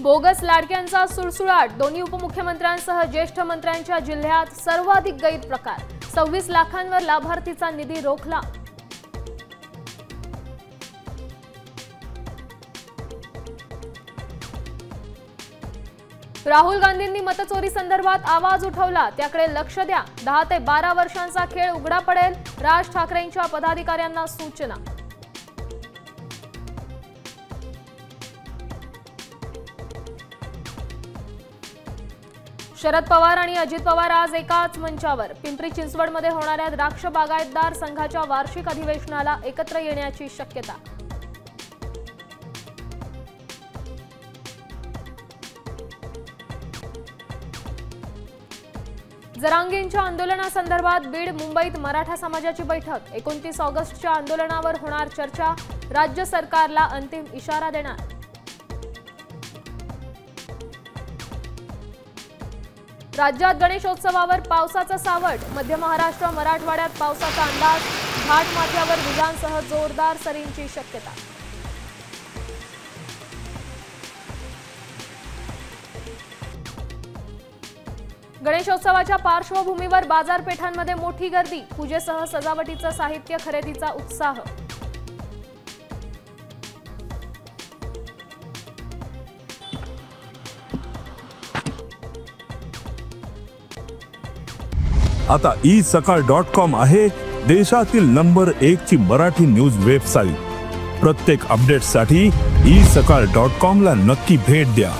Bogus लाडक्यांचा सुळसुळाट। दोन्ही उपमुख्यमंत्र्यांसह ज्येष्ठ मंत्र्यांच्या जिल्ह्यात सर्वाधिक गैरप्रकार। 26 लाखांवर लाभार्थीचा निधी रोखला। राहुल गांधींनी मतचोरी संदर्भात आवाज उठवला, त्याकडे लक्ष द्या। 10 ते 12 वर्षांचा खेळ उघडा पडेल। राज ठाकरेंच्या पदाधिकाऱ्यांना सूचना। शरद पवार आणि अजित पवार आज एकाच मंचावर। पिंपरी चिंचवडमध्ये होणाऱ्या द्राक्ष बागायतदार संघाच्या वार्षिक अधिवेशनाला एकत्र येण्याची शक्यता। जरांगेंच्या आंदोलनासंदर्भात बीड मुंबईत मराठा समाजाची बैठक। 29 ऑगस्टच्या आंदोलनावर होणार चर्चा। राज्य सरकारला अंतिम इशारा देणार। राज्यात गणेशोत्सवावर पावसाचं सावट। मध्य महाराष्ट्र मराठवाड्यात पावसाचा अंदाज। घाट माथ्यावर विजांसह जोरदार सरींची शक्यता। गणेशोत्सवाच्या पार्श्वभूमीवर बाजारपेठांमध्ये मोठी गर्दी। पूजेसह सजावटीचं साहित्य खरेदीचा उत्साह। आता isakal.com आहे देशातील नंबर 1 ची मराठी न्यूज वेबसाईट। प्रत्येक अपडेटसाठी isakal.com ला नक्की भेट द्या।